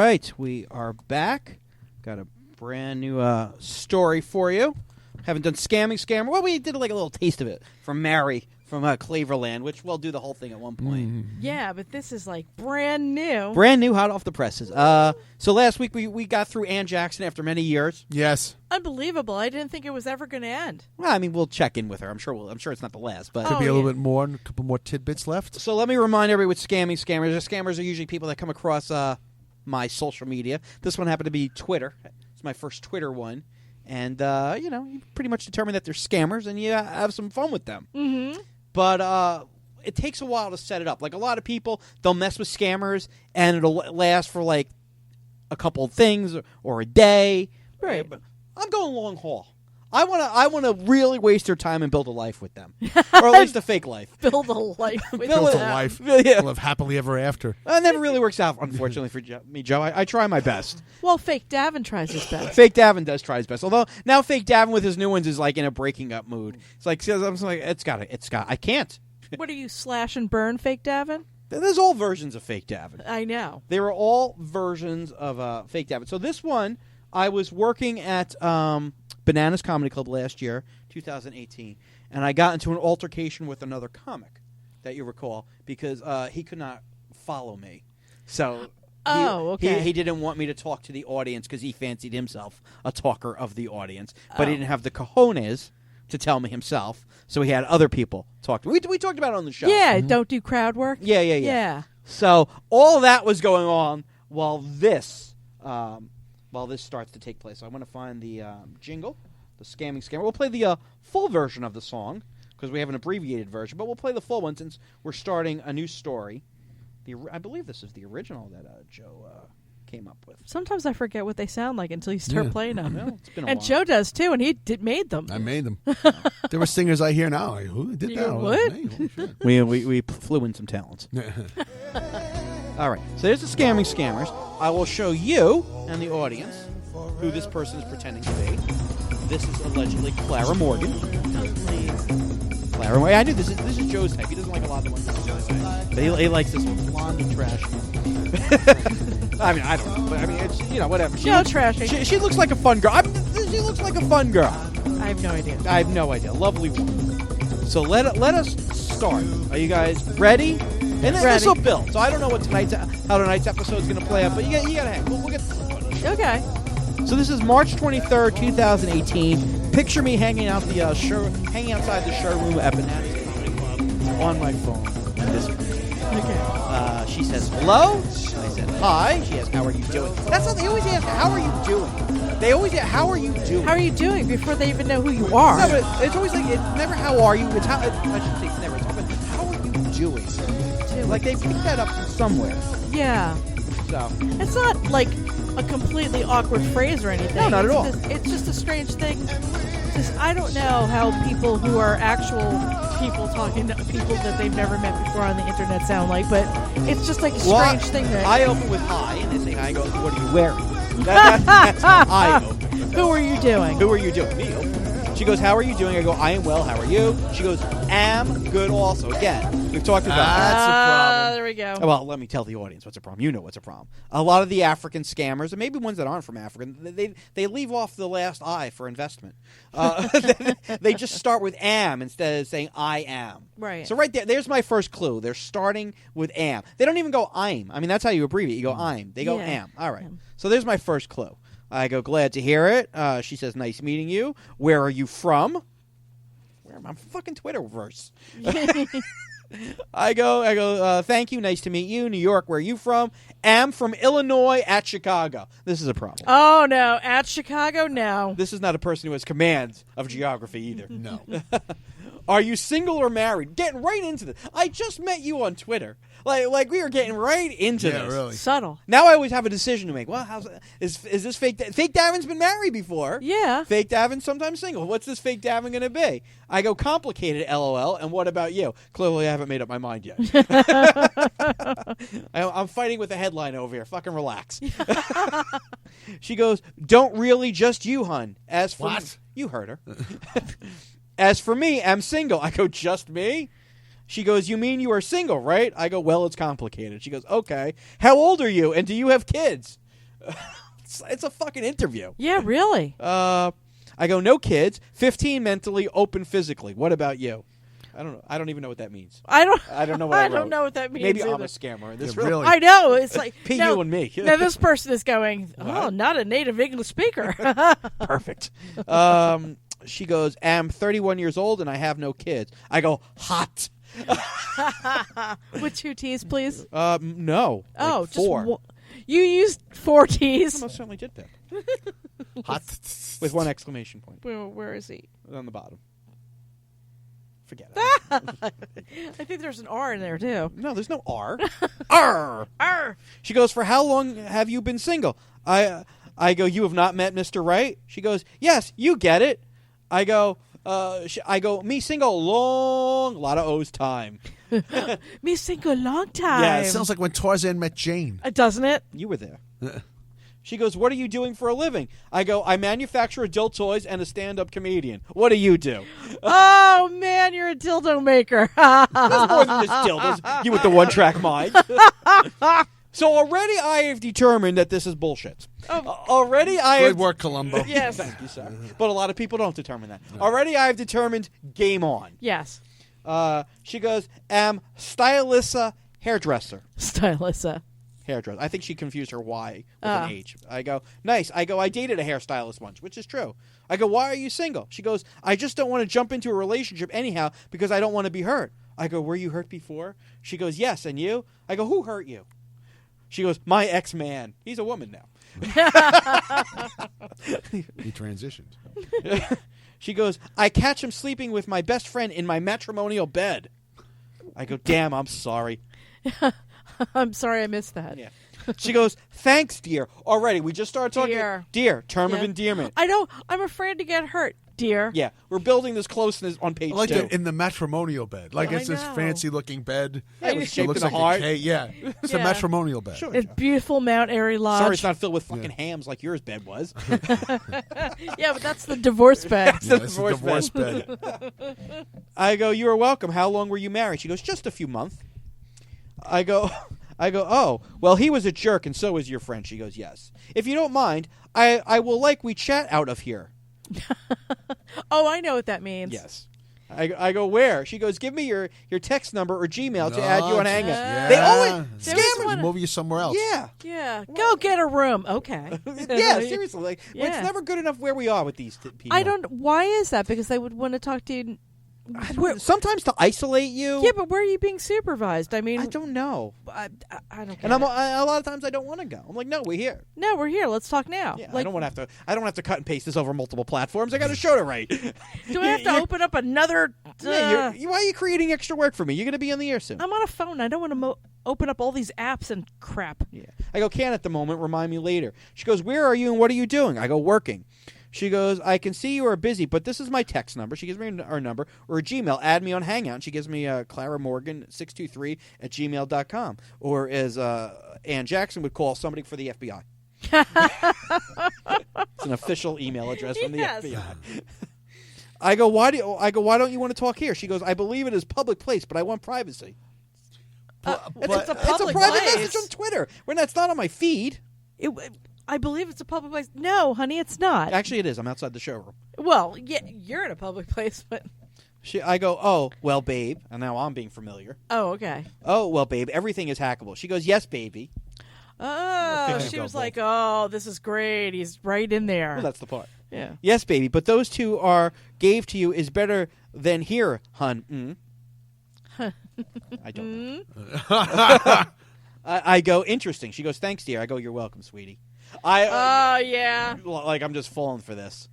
right, we are back. Got a brand new story for you. Haven't done Scammer. Well, we did like a little taste of it from Mary from Claverland, which we'll do the whole thing at one point. Yeah, but this is like brand new. Brand new, hot off the presses. So last week we got through Ann Jackson after many years. Yes. Unbelievable. I didn't think it was ever going to end. Well, I mean, we'll check in with her. I'm sure it's not the last, but Could be a little bit more, a couple more tidbits left. So let me remind everyone what scammers. Scammers are usually people that come across my social media. This one happened to be Twitter. It's my first Twitter one. And, you pretty much determine that they're scammers, and you have some fun with them. Mm-hmm. But it takes a while to set it up. Like, a lot of people, they'll mess with scammers, and it'll last for, like, a couple of things or a day. Right. But I'm going long haul. I want to really waste their time and build a life with them. Or at least a fake life. Build a life with Build a them. life. Yeah. Live happily ever after. It never really works out, unfortunately, for me, Joe. I try my best. Well, fake Davin tries his best. Fake Davin does try his best. Although, now Fake Davin with his new ones is like in a breaking up mood. It's like, I can't. What are you, slash and burn Fake Davin? There's all versions of Fake Davin. I know. They were all versions of Fake Davin. So this one, I was working at Bananas Comedy Club last year, 2018, and I got into an altercation with another comic that you recall because he could not follow me. So he didn't want me to talk to the audience because he fancied himself a talker of the audience, but he didn't have the cojones to tell me himself, so he had other people talk to me. We talked about it on the show. Yeah, don't do crowd work. Yeah. So all that was going on while this starts to take place. So I want to find the jingle, the Scamming Scammer. We'll play the full version of the song because we have an abbreviated version, but we'll play the full one since we're starting a new story. I believe this is the original that Joe came up with. Sometimes I forget what they sound like until you start playing them. Well, it's been a and while. Joe does too, and he made them. I made them. There were singers I hear now. Who did that? You would? Holy shit. We flew in some talents. All right, so there's the Scamming Scammers. I will show you and the audience who this person is pretending to be. This is allegedly Clara Morgan. Clara Morgan. I knew this is Joe's type. He doesn't like a lot of the ones that Joe's type. But he likes this blondie trash. I mean, I don't know. But I mean, it's, whatever. No trashing. She looks like a fun girl. She looks like a fun girl. I have no idea. I have no idea. Lovely woman. So let us start. Are you guys ready? And this will build. So I don't know how tonight's episode is going to play out, but you got to hang. We'll get this one. Okay. So this is March 23rd, 2018. Picture me hanging outside the showroom at Bananas Comedy Club on my phone. Okay. She says hello. I said hi. She asks, how are you doing? That's what they always ask. How are you doing? They always ask, how are you doing? How are you doing before they even know who you are? No, but it's always like, it's never how are you. It's how, I should say it's never. It's but how are you doing? Like they picked that up from somewhere. Yeah. So it's not like a completely awkward phrase or anything. No, not at all. It's just a strange thing. I don't know how people who are actual people talking to people that they've never met before on the internet sound like, but it's just like a strange thing. That I open with hi, and they say hi. I go, what are you wearing? That's how I open. Who are you doing? Who are you doing? Me. She goes, how are you doing? I go, I am well. How are you? She goes, am good also. Again, we've talked about that's a problem. There we go. Well, let me tell the audience what's a problem. You know what's a problem. A lot of the African scammers, and maybe ones that aren't from Africa, they leave off the last I for investment. They just start with am instead of saying I am. Right. So right there's my first clue. They're starting with am. They don't even go I'm. I mean, that's how you abbreviate. You go I'm. They go am. All right. So there's my first clue. I go, glad to hear it. She says, nice meeting you. Where are you from? Where am I? I'm fucking Twitterverse. I go, thank you. Nice to meet you. New York, where are you from? Am from Illinois at Chicago. This is a problem. Oh, no. At Chicago? No. This is not a person who has command of geography either. No. Are you single or married? Getting right into this. I just met you on Twitter. Like we were getting right into this. Really. Subtle. Now I always have a decision to make. Well, is this fake? Fake Davin's been married before. Yeah. Fake Davin's sometimes single. What's this fake Davin going to be? I go complicated, LOL. And what about you? Clearly, I haven't made up my mind yet. I'm fighting with the headline over here. Fucking relax. She goes, don't really just you, hun. As for What? You heard her. As for me, I'm single. I go, just me? She goes, you mean you are single, right? I go, well, it's complicated. She goes, okay. How old are you, and do you have kids? It's a fucking interview. Yeah, really. I go, no kids. 15 mentally, open physically. What about you? I don't know. I don't even know what that means. I don't know what I I don't wrote. know what that means. Maybe either. I'm a scammer. This Yeah, really. I know. It's like you and me. Now this person is going, oh, not a native English speaker. Perfect. She goes, I'm 31 years old and I have no kids. I go, hot. With 2 T's, please. No. Oh, like 4. just you used 4 T's. I most certainly did that. Hot. With 1 exclamation point Where is he? on the bottom. Forget it. I think there's an R in there too. No, there's no R. R. R. She goes, for how long have you been single? I go, you have not met Mr. Right? She goes, yes, you get it. I go, me single long, a lot of O's time. Me single long time. Yeah, It sounds like when Tarzan met Jane. Doesn't it? You were there. She goes, what are you doing for a living? I go, I manufacture adult toys and a stand-up comedian. What do you do? Oh, man, you're a dildo maker. There's more than just dildos. You with the one-track mind. So already I have determined that this is bullshit. Already I Good have... work, Columbo. Yes. Thank you, sir. But a lot of people don't determine that. Already I have determined game on. Yes. She goes, am stylissa hairdresser. Stylissa. Hairdresser. I think she confused her Y with an H. I go, nice. I go, I dated a hairstylist once, which is true. I go, why are you single? She goes, I just don't want to jump into a relationship anyhow because I don't want to be hurt. I go, were you hurt before? She goes, yes, and you? I go, who hurt you? She goes, my ex-man. He's a woman now. He transitioned. She goes, I catch him sleeping with my best friend in my matrimonial bed. I go, damn, I'm sorry. I'm sorry I missed that. Yeah. She goes, thanks, dear. Already, we just started talking. Dear. Dear, term of Yeah. endearment. I know. I'm afraid to get hurt, dear. Yeah, we're building this closeness on page I like 2. it in the matrimonial bed. Like I it's this know. fancy-looking bed. Yeah, it was It shaped looks in a like heart. a cake. Yeah, it's a Yeah. matrimonial bed. Sure. It's beautiful Mount Airy Lodge. Sorry, it's not filled with fucking hams like yours bed was. Yeah, but that's the divorce bed. Yeah, the it's a divorce divorce bed. I go, you are welcome. How long were you married? She goes, just a few months. I go, oh, well, he was a jerk, and so was your friend. She goes, yes. If you don't mind, I will like we chat out of here. Oh, I know what that means. Yes. I go, where? She goes, give me your text number or Gmail to add you on Hangout. Yeah. They always There was scammers. one- Move you somewhere else. Yeah. Yeah. Go get a room. Okay. Yeah, seriously. Like, Yeah. it's never good enough where we are with these people. I don't. Why is that? Because they would want to talk to you. Sometimes to isolate you. Yeah, but where are you being supervised? I mean, I don't know. I don't. Get And it. a lot of times I don't want to go. I'm like, no, we're here. No, we're here. Let's talk now. Yeah, like, I don't have to cut and paste this over multiple platforms. I got to show it right. do I have to open up another? Yeah, why are you creating extra work for me? You're going to be on the air soon. I'm on a phone. I don't want to open up all these apps and crap. Yeah. I go, can't at the moment. Remind me later. She goes, where are you and what are you doing? I go, working. She goes, I can see you are busy, but this is my text number. She gives me her number or a Gmail. Add me on Hangout. And she gives me Clara Morgan 623 at gmail.com. Or as Ann Jackson would call, somebody for the FBI. It's an official email address from the Yes. FBI. I go, why don't you want to talk here? She goes, I believe it is public place, but I want privacy. It's a It's public a private place. message on Twitter when that's not on my feed. I believe it's a public place. No, honey, it's not. Actually, it is. I'm outside the showroom. Well, yeah, you're in a public place, but I go, oh, well, babe. And now I'm being familiar. oh, okay. Oh, well, babe, everything is hackable. She goes, yes, baby. Oh, Fixing she go was both. like, "Oh, this is great. He's right in there." Well, that's the part. yeah. Yes, baby, but those two gave to you is better than here, hun. I don't know. I go, interesting. She goes, thanks, dear. I go, you're welcome, sweetie. Oh, yeah. Like I'm just falling for this.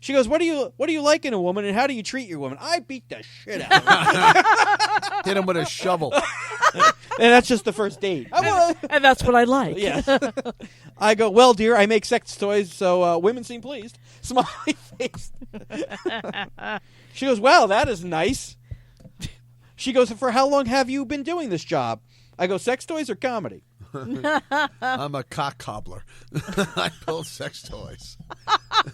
She goes, what do you like in a woman, and how do you treat your woman? I beat the shit out of her. Hit him with a shovel. And that's just the first date. And that's what I like. Yeah. I go, well, dear, I make sex toys, so women seem pleased. Smiley face. She goes, well, that is nice. She goes, for how long have you been doing this job? I go, sex toys or comedy? I'm a cock cobbler. I build sex toys.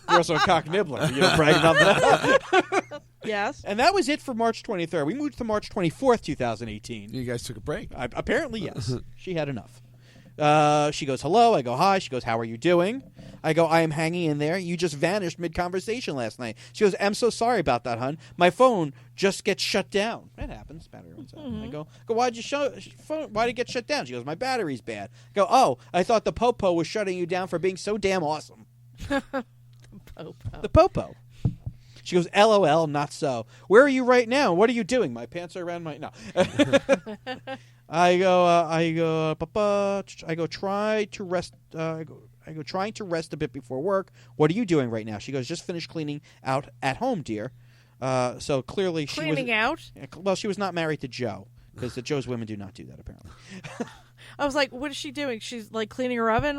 You're also a cock nibbler. You don't brag about that. Yes. And that was it for March 23rd. We moved to March 24th, 2018. You guys took a break. Apparently, yes. She had enough. She goes, hello. I go, hi. She goes, how are you doing? I go, I am hanging in there. You just vanished mid-conversation last night. She goes, I'm so sorry about that, hon. My phone just gets shut down. That happens. Battery runs out. I go, why'd it get shut down? She goes, my battery's bad. I go, oh, I thought the Popo was shutting you down for being so damn awesome. The Popo. She goes, LOL, not so. Where are you right now? What are you doing? My pants are around my... No. I go, try to rest... I go, trying to rest a bit before work. What are you doing right now? She goes, just finished cleaning out at home, dear. So clearly she was... Cleaning out? Well, she was not married to Joe, because the Joe's women do not do that, apparently. I was like, what is she doing? She's like cleaning her oven?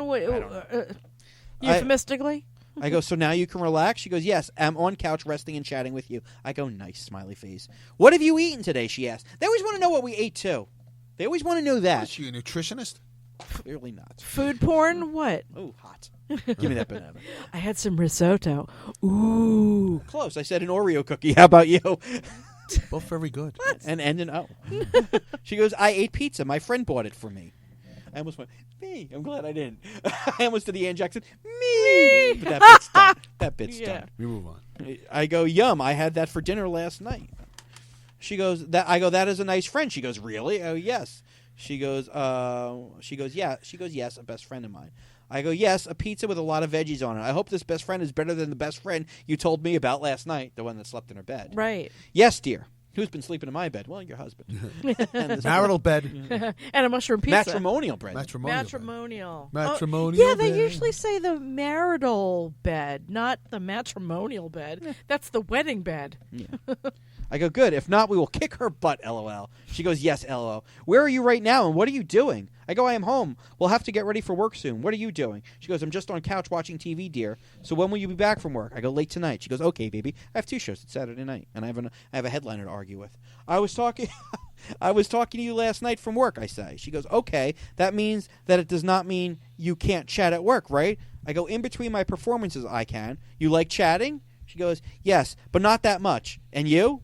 Euphemistically? I go, so now you can relax? She goes, yes, I'm on couch resting and chatting with you. I go, nice, smiley face. What have you eaten today, she asked. They always want to know what we ate, too. They always want to know that. Is she a nutritionist? Clearly not. Food porn? What? Oh, hot. Give me that banana. I had some risotto. Ooh. Close. I said an Oreo cookie. How about you? Both very good. And an O. She goes, I ate pizza. My friend bought it for me. I almost went, me. I'm glad I didn't. I almost did the Ann Jackson, me. But that bit's done. That bit's done. We move on. I go, yum. I had that for dinner last night. She goes, I go, that is a nice friend. She goes, really? Oh, yes. She goes, yeah. She goes, yes, a best friend of mine. I go, yes, a pizza with a lot of veggies on it. I hope this best friend is better than the best friend you told me about last night, the one that slept in her bed. Right. Yes, dear. Who's been sleeping in my bed? Well, your husband. Marital bed. And a mushroom pizza. Matrimonial bread. Matrimonial. Matrimonial yeah, they bed. usually say the marital bed, not the matrimonial bed. That's the wedding bed. Yeah. I go, good. If not, we will kick her butt, LOL. She goes, yes, LOL. Where are you right now, and what are you doing? I go, I am home. We'll have to get ready for work soon. What are you doing? She goes, I'm just on couch watching TV, dear. So when will you be back from work? I go, late tonight. She goes, okay, baby. I have 2 shows. It's Saturday night, and I have a headliner to argue with. I was talking to you last night from work, I say. She goes, okay. That means that it does not mean you can't chat at work, right? I go, in between my performances, I can. You like chatting? She goes, yes, but not that much. And you?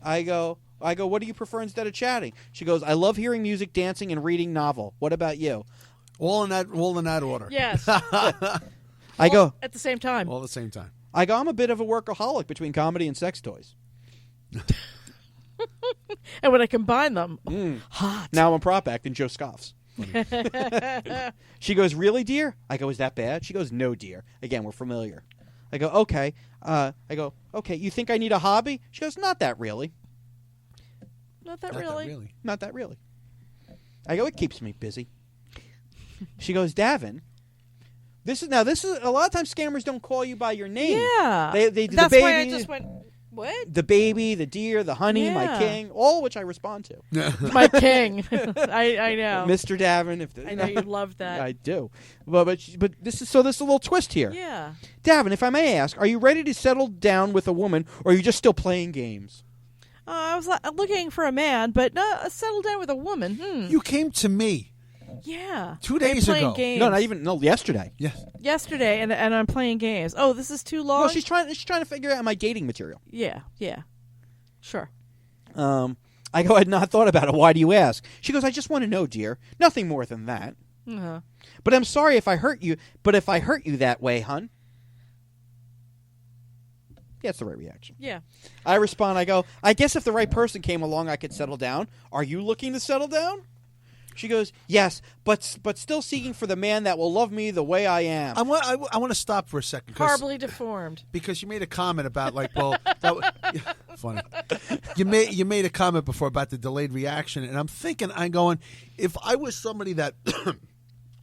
I go, what do you prefer instead of chatting? She goes, I love hearing music, dancing, and reading novel. What about you? All in that order. Yes. I go, at the same time. All at the same time. I go, I'm a bit of a workaholic between comedy and sex toys. And when I combine them, hot. Now I'm a prop act, and Joe scoffs. She goes, really, dear? I go, is that bad? She goes, no, dear. Again, we're familiar. I go, okay. Okay, you think I need a hobby? She goes, not that really. Not that really. Not that really. I go, it keeps me busy. She goes, Davin, this is a lot of times scammers don't call you by your name. Yeah. They do That's the baby. why I just went, what? The baby, the deer, the honey, my king, all of which I respond to. My king. I know. Mr. Davin. I know you love that. I do. But this is a little twist here. Yeah. Davin, if I may ask, are you ready to settle down with a woman, or are you just still playing games? I was looking for a man, but settle down with a woman. You came to me. Yeah. 2 days playing ago. Games. No, yesterday. Yes. Yesterday, and I'm playing games. Oh, this is too long? No, she's trying to figure out my dating material. Yeah. Sure. I go, I had not thought about it. Why do you ask? She goes, I just want to know, dear. Nothing more than that. Uh-huh. But I'm sorry if I hurt you. But if I hurt you that way, hun. Yeah, it's the right reaction. Yeah. I respond, I go, I guess if the right person came along, I could settle down. Are you looking to settle down? She goes, yes, but still seeking for the man that will love me the way I am. I want to stop for a second. Horribly deformed. Because you made a comment about funny. You made a comment before about the delayed reaction, and I'm going, if I was somebody that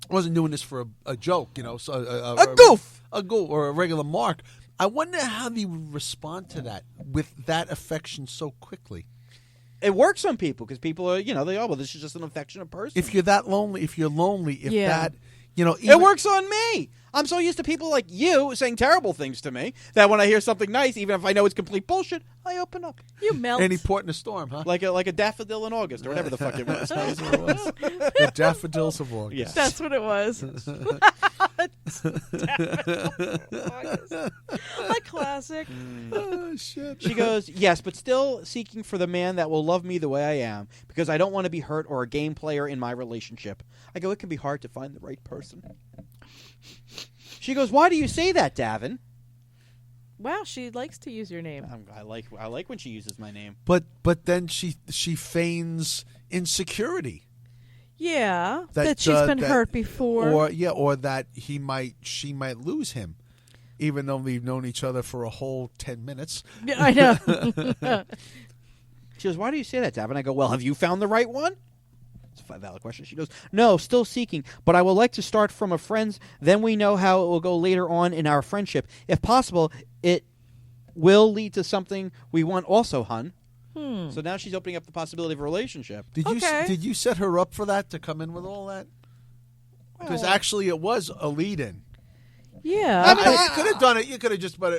wasn't doing this for a joke, so a goof or a regular mark, I wonder how they would respond to that with that affection so quickly. It works on people because people are, well, this is just an affectionate person. If you're that lonely, that, it works on me. I'm so used to people like you saying terrible things to me that when I hear something nice, even if I know it's complete bullshit, I open up. You melt. Any port in a storm, huh? Like a daffodil in August or whatever the fuck it was. The daffodils of August. Yes. That's what it was. A classic. Oh, shit. She goes, yes, but still seeking for the man that will love me the way I am, because I don't want to be hurt or a game player in my relationship. I go, it can be hard to find the right person. She goes, why do you say that, Davin? Wow, she likes to use your name. I like when she uses my name. But then she feigns insecurity. Yeah, that she's been hurt before, or that she might lose him, even though we've known each other for a whole 10 minutes. Yeah, I know. She goes, why do you say that, Davin? I go, well, have you found the right one? It's a valid question. She goes, no, still seeking, but I would like to start from a friend's. Then we know how it will go later on in our friendship. If possible, it will lead to something we want also, hun. So now she's opening up the possibility of a relationship. Did you set her up for that, to come in with all that? Because actually it was a lead-in. Yeah. I mean, you could have done it. You could have just, but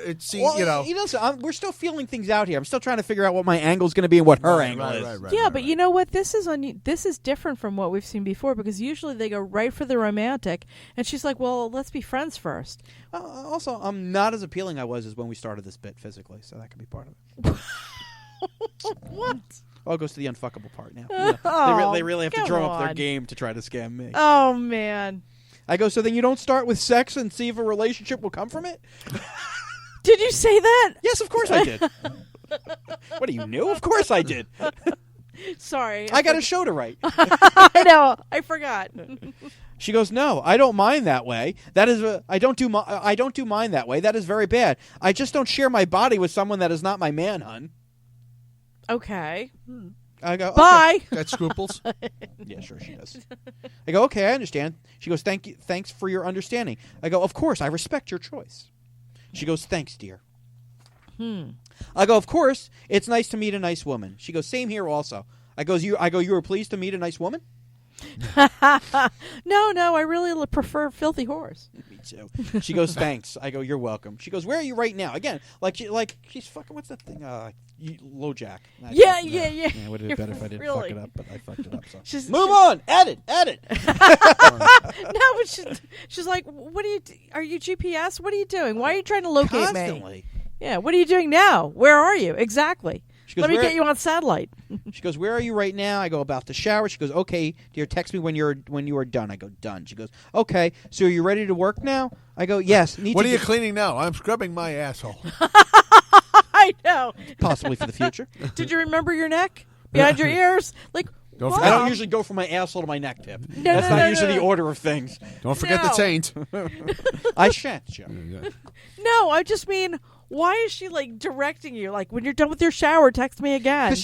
we're still feeling things out here. I'm still trying to figure out what my angle's going to be and what her angle is. But you know what? This is different from what we've seen before, because usually they go right for the romantic, and she's like, well, let's be friends first. Also, I'm not as appealing I was as when we started this bit physically, so that could be part of it. What? It goes to the unfuckable part now. They really have to drum up their on. game to try to scam me. Oh, man. I go, so then you don't start with sex and see if a relationship will come from it? Did you say that? Yes, of course I did. What, are you new? Of course I did. Sorry. I got a show to write. I know. I forgot. She goes, no, I don't mind that way. That is, I don't do mind that way. That is very bad. I just don't share my body with someone that is not my man, hun. Okay. I go, bye. Okay. Got scruples? Yeah, sure she does. I go, okay, I understand. She goes, thanks for your understanding. I go, of course, I respect your choice. She goes, thanks, dear. I go, of course, it's nice to meet a nice woman. She goes, same here also. I go, you were pleased to meet a nice woman? No, I really prefer filthy whores. Me too. She goes, thanks. I go, you're welcome. She goes, where are you right now? Again, she's fucking, what's that thing? Low jack. Yeah. It would have been better if I didn't fuck it up, but I fucked it up. So. Move on. Edit. No, but she's like, what are you GPS? What are you doing? Why are you trying to locate Constantly. me? Yeah, what are you doing now? Where are you? Exactly. She goes, Let me get you on satellite. She goes, where are you right now? I go, about to shower. She goes, okay, dear, text me when you are done. I go, done. She goes, okay, so are you ready to work now? I go, yes. What are you cleaning now? I'm scrubbing my asshole. I know. Possibly for the future. Did you remember your neck? Behind your ears? Like, I don't usually go from my asshole to my neck tip. That's not usually the order of things. Don't forget the taint. I shan't, Joe. No, I just mean, why is she directing you? Like, when you're done with your shower, text me again. Because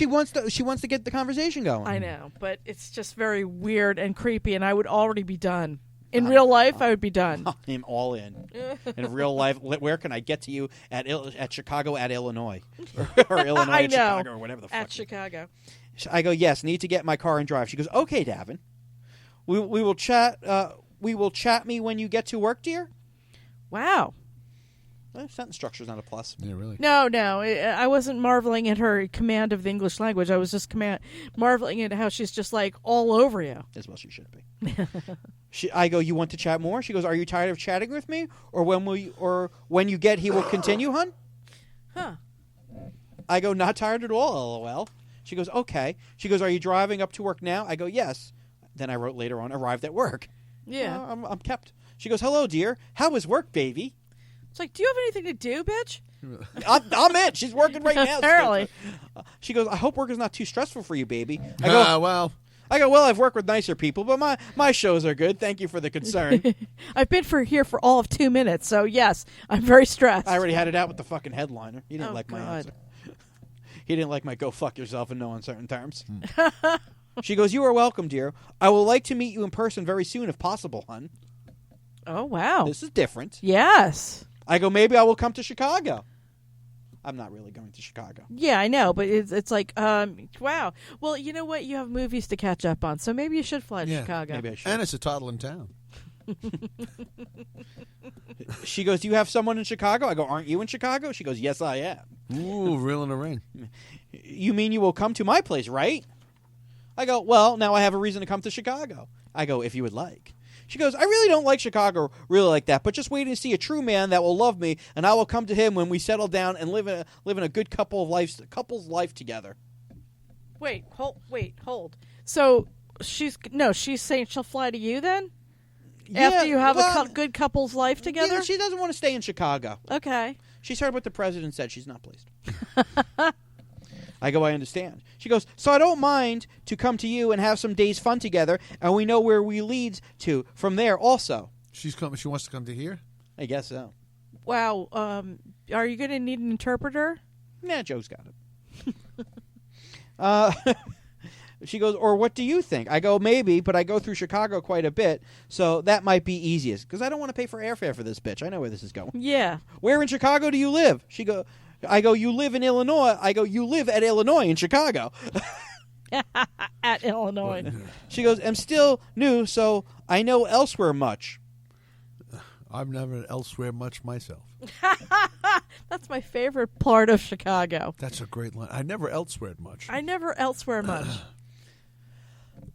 she wants to get the conversation going. I know, but it's just very weird and creepy, and I would already be done. In real life, I would be done. I'm all in. In real life, where can I get to you at Chicago at Illinois or Illinois I at know. Chicago or whatever the fuck? At Chicago. I go, yes. Need to get in my car and drive. She goes, okay, Davin. We will chat. We will chat me when you get to work, dear. Wow. Sentence structure's not a plus. Yeah, really. No, I wasn't marveling at her command of the English language. I was just marveling at how she's just all over you. As well she should be. I go, you want to chat more? She goes, are you tired of chatting with me? Or when you get, he will continue, hun? Huh. I go, not tired at all, LOL. She goes, okay. She goes, are you driving up to work now? I go, yes. Then I wrote later on, arrived at work. Yeah. I'm kept. She goes, hello, dear. How was work, baby? It's like, do you have anything to do, bitch? I'm it. She's working right now. Apparently. She goes, I hope work is not too stressful for you, baby. I go, well, I've worked with nicer people, but my shows are good. Thank you for the concern. I've been here for all of 2 minutes, so yes, I'm very stressed. I already had it out with the fucking headliner. He didn't like my God. answer. He didn't like my go fuck yourself in no uncertain terms. She goes, you are welcome, dear. I would like to meet you in person very soon if possible, hun. Oh, wow. This is different. Yes. I go, maybe I will come to Chicago. I'm not really going to Chicago. Yeah, I know, but it's like, wow. Well, you know what? You have movies to catch up on, so maybe you should fly to Chicago. Maybe I should. And it's a toddling town. She goes, do you have someone in Chicago? I go, aren't you in Chicago? She goes, yes, I am. Ooh, reel in the rain. You mean you will come to my place, right? I go, well, now I have a reason to come to Chicago. I go, if you would like. She goes, I really don't like Chicago really like that, but just waiting to see a true man that will love me, and I will come to him when we settle down and live in a good couple's life together. Wait, hold. So she's saying she'll fly to you then? After you have a good couple's life together? Yeah, she doesn't want to stay in Chicago. Okay. She's heard what the president said. She's not pleased. I go, I understand. She goes, so I don't mind to come to you and have some days fun together, and we know where we lead to from there also. She's coming. She wants to come to here? I guess so. Wow. Are you going to need an interpreter? Nah, Joe's got it. She goes, or what do you think? I go, maybe, but I go through Chicago quite a bit, so that might be easiest, because I don't want to pay for airfare for this bitch. I know where this is going. Yeah. Where in Chicago do you live? I go, you live in Illinois. I go, you live at Illinois in Chicago. At Illinois. She goes, I'm still new, so I know elsewhere much. I've never elsewhere much myself. That's my favorite part of Chicago. That's a great line. I never elsewhere much. I never elsewhere much.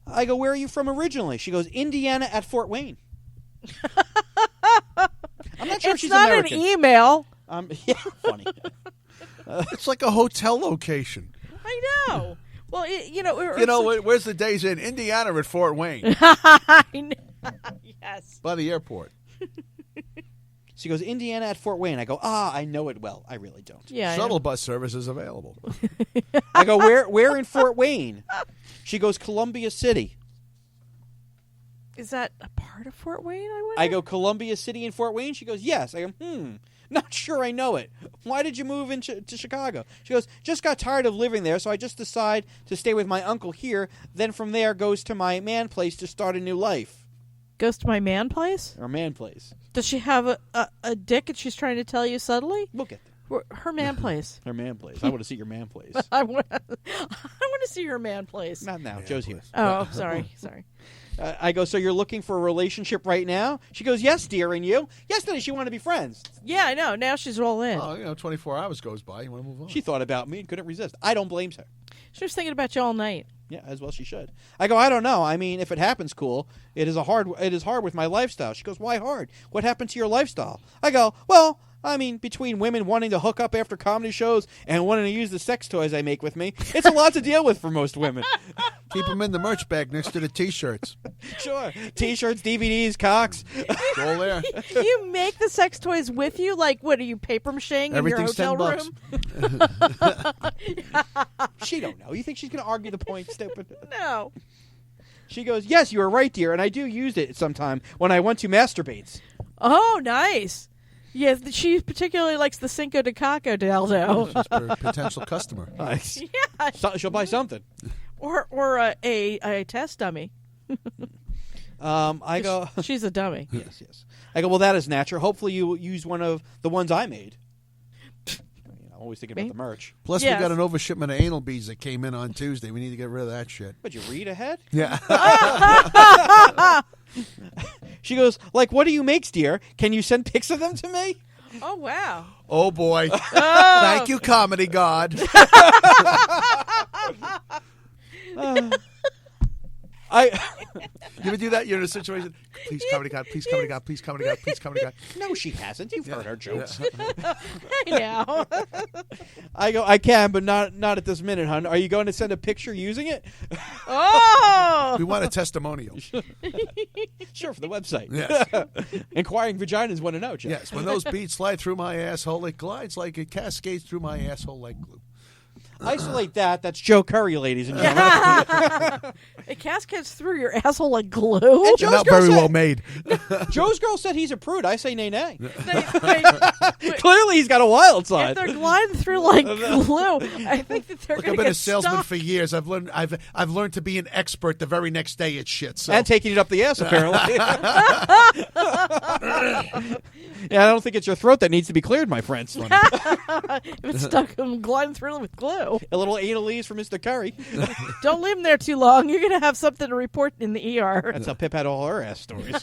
I go, where are you from originally? She goes, Indiana at Fort Wayne. I'm not sure if she's American. It's not an email. Yeah, funny. It's like a hotel location. I know. Well, where's the days in? Indiana at Fort Wayne. Yes. By the airport. She goes, Indiana at Fort Wayne. I go, I know it well. I really don't. Yeah. Shuttle bus service is available. I go, where in Fort Wayne? She goes, Columbia City. Is that a part of Fort Wayne, I wonder? I go, Columbia City in Fort Wayne? She goes, yes. I go, not sure I know it. Why did you move to Chicago? She goes, just got tired of living there, so I just decided to stay with my uncle here. Then from there goes to my man place to start a new life. Goes to my man place? Or man place. Does she have a dick and she's trying to tell you subtly? We'll get there. Her man place. Her man place. I want to see your man place. I want to see her man place. Not now. Man Joe's place. here. Oh, sorry. I go, so you're looking for a relationship right now? She goes, yes, dear, and you? Yesterday she wanted to be friends. Yeah, I know. Now she's all in. 24 hours goes by. You want to move on? She thought about me and couldn't resist. I don't blame her. She was thinking about you all night. Yeah, as well she should. I go, I don't know. I mean, if it happens, cool. It is hard with my lifestyle. She goes, why hard? What happened to your lifestyle? I go, well, I mean, between women wanting to hook up after comedy shows and wanting to use the sex toys I make with me, it's a lot to deal with for most women. Keep them in the merch bag next to the T-shirts. Sure. T-shirts, DVDs, cocks. It's all there. You make the sex toys with you? Like, what, are you paper macheing in your hotel room? She don't know. You think she's going to argue the point, stupid? No. She goes, yes, you are right, dear, and I do use it sometime when I want to masturbate. Oh, nice. Yes, she particularly likes the Cinco de Caco dildo. She's a potential customer. Yeah. She'll buy something. Or a test dummy. I go. She's a dummy. Yes. I go, well, that is natural. Hopefully you will use one of the ones I made. Always thinking about the merch. Plus, we got an overshipment of anal beads that came in on Tuesday. We need to get rid of that shit. But you read ahead? Yeah. She goes, like, what do you make, dear? Can you send pics of them to me? Oh, wow. Oh, boy. Thank you, comedy god. You ever do that? You're in a situation. Please, comedy god. Please, comedy god. Please, comedy god. Please, comedy god. No, she hasn't. You've heard her jokes. I know. I go, I can, but not at this minute, hon. Are you going to send a picture using it? Oh! We want a testimonial. Sure, for the website. Yes. Inquiring vaginas want to know, Jeff. Yes, when those beads slide through my asshole, it glides like it cascades through my asshole like glue. Isolate that. That's Joe Curry, ladies and gentlemen. It cascades through your asshole like glue. And They're not very well made. Joe's girl said he's a prude. I say nay. Wait, Clearly, he's got a wild if side. they're gliding through like glue, I think that they're Look, going I've to been a get salesman stuck. for years. I've learned to be an expert the very next day at shit. So. And taking it up the ass, apparently. Yeah, I don't think it's your throat that needs to be cleared, my friends. If it's stuck, I'm gliding through with glue. A little anal ease for Mr. Curry. Don't leave him there too long. You're going to have something to report in the ER. That's how Pip had all her ass stories.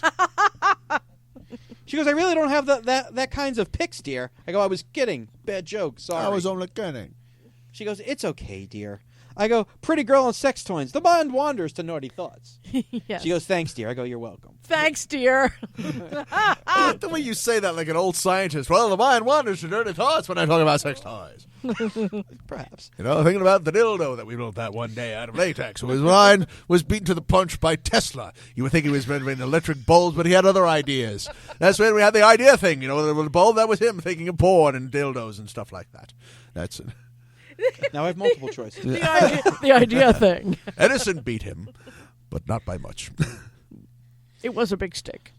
She goes, I really don't have that kinds of pics, dear. I go, I was kidding. Bad joke. Sorry. I was only kidding. She goes, it's okay, dear. I go, pretty girl and sex toys. The mind wanders to naughty thoughts. Yes. She goes, thanks, dear. I go, you're welcome. Thanks, dear. The way you say that like an old scientist. Well, the mind wanders to dirty thoughts when I talk about sex toys. Perhaps. You know, thinking about the dildo that we built that one day out of latex. His mind was beaten to the punch by Tesla. You would think he was meant to be electric bulbs, but he had other ideas. That's when we had the idea thing. You know, the bulb, that was him thinking of porn and dildos and stuff like that. That's it. Now I have multiple choices. The idea thing. Edison beat him, but not by much. It was a big stick.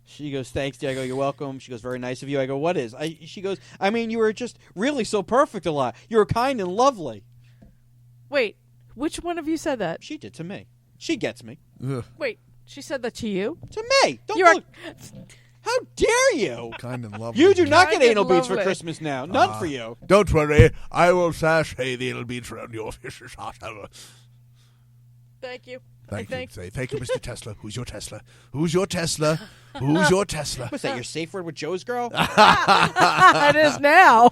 She goes, thanks, dear. I go, you're welcome. She goes, very nice of you. I go, what is? She goes, I mean, you were just really so perfect a lot. You were kind and lovely. Wait, which one of you said that? She did to me. She gets me. Ugh. Wait, she said that to you? To me. Don't You are- look. How dare you? Kind and lovely. You do not get Kind anal and beads for lovely. Christmas now. None for you. Don't worry, I will sashay the anal beads around your fish's heart. Thank you. Thank you. think. Say, thank you, Mr. Tesla. Who's your Tesla? Who's your Tesla? Who's your Tesla? What's that, your safe word with Joe's girl? It is now.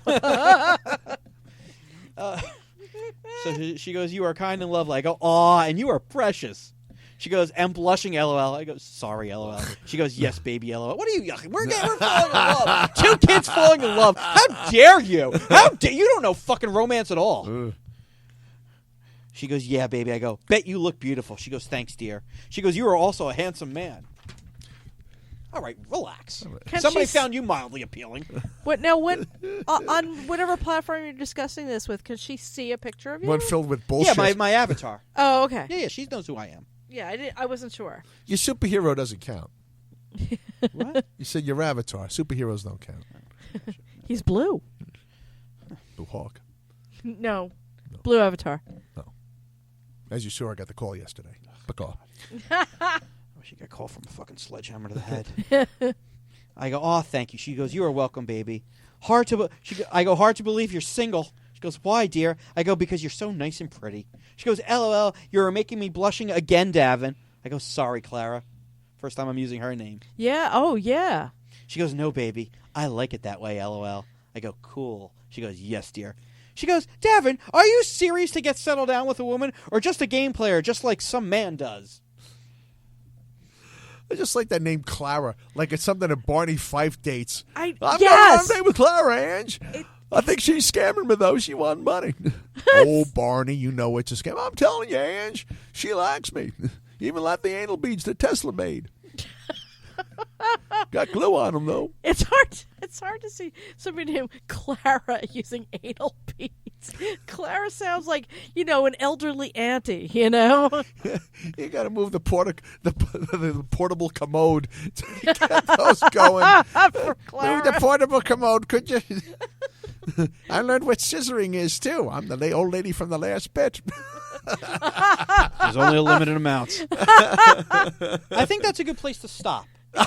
So she goes, you are kind and lovely. I go, aw, and you are precious. She goes, I'm blushing, LOL. I go, sorry, LOL. She goes, yes, baby, LOL. What are you yucking? We're falling in love. Two kids falling in love. How dare you? You don't know fucking romance at all. She goes, yeah, baby. I go, bet you look beautiful. She goes, thanks, dear. She goes, you are also a handsome man. All right, relax. Somebody found you mildly appealing. What now? What on whatever platform you're discussing this with? Can she see a picture of you? One filled with bullshit. Yeah, my avatar. Oh, okay. Yeah, she knows who I am. Yeah, I wasn't sure. Your superhero doesn't count. What? You said your avatar. Superheroes don't count. He's blue. Blue Hawk. No, blue avatar. As you saw, I got the call yesterday. Bacaw. I wish you got a call from a fucking sledgehammer to the head. I go, oh, thank you. She goes, you are welcome, baby. I go, hard to believe you're single. She goes, why, dear? I go, because you're so nice and pretty. She goes, LOL, you're making me blushing again, Davin. I go, sorry, Clara. First time I'm using her name. Yeah. Oh, yeah. She goes, no, baby. I like it that way, LOL. I go, cool. She goes, yes, dear. She goes, Davin, are you serious to get settled down with a woman or just a game player just like some man does? I just like that name Clara. Like it's something that Barney Fife dates. I'm going on with Clara, Ange. I think she's scamming me, though. She won money. Oh, Barney, you know it's a scam. I'm telling you, Ange, she likes me. Even like the anal beads that Tesla made. Got glue on them, though. It's hard to see somebody named Clara using anal beads. Clara sounds like, an elderly auntie, You got to move the portable commode to get those going. For Clara. Move the portable commode, could you? I learned what scissoring is, too. I'm the old lady from the last bit. There's only a limited amount. I think that's a good place to stop. Are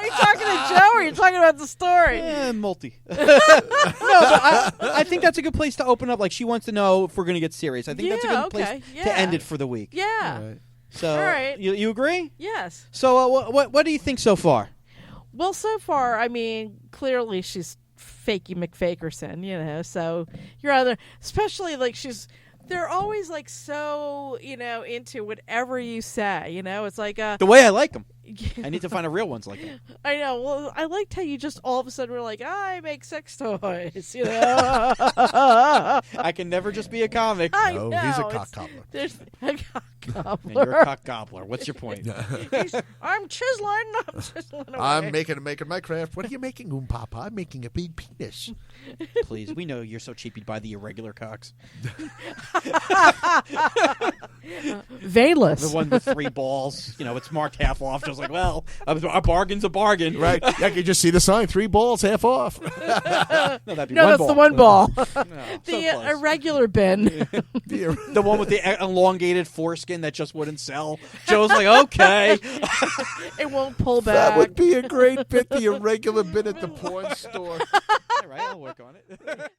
you talking to Joe or are you talking about the story? Multi. No, but I think that's a good place to open up. Like, she wants to know if we're going to get serious. I think that's a good place to end it for the week. Yeah. All right. So, all right. You agree? Yes. So, what do you think so far? Well, so far, I mean, clearly she's fakey McFakerson, so you're either, especially like they're always like so, into whatever you say, it's like, The way I like them. I need to find a real ones like that. I know. Well, I liked how you just all of a sudden were like, I make sex toys, I can never just be a comic. I No, know. he's a cock cobbler. There's a cock And you're a cobbler. cock gobbler. What's your point? I'm chiseling away. I'm making my craft. What are you making, Papa? I'm making a big penis. Please, we know you're so cheap you'd buy the irregular cocks. Veilless. The one with 3 balls. It's marked half off. Just like, well, a bargain's a bargain. Right. I can just see the sign. 3 balls, half off. No, that'd be No, one that's ball. the one ball. No, so The close. irregular bin. The one with the elongated foreskin that just wouldn't sell. Joe's like, okay. It won't pull back. That would be a great bit, the irregular bit at the porn store. All right, I'll work on it.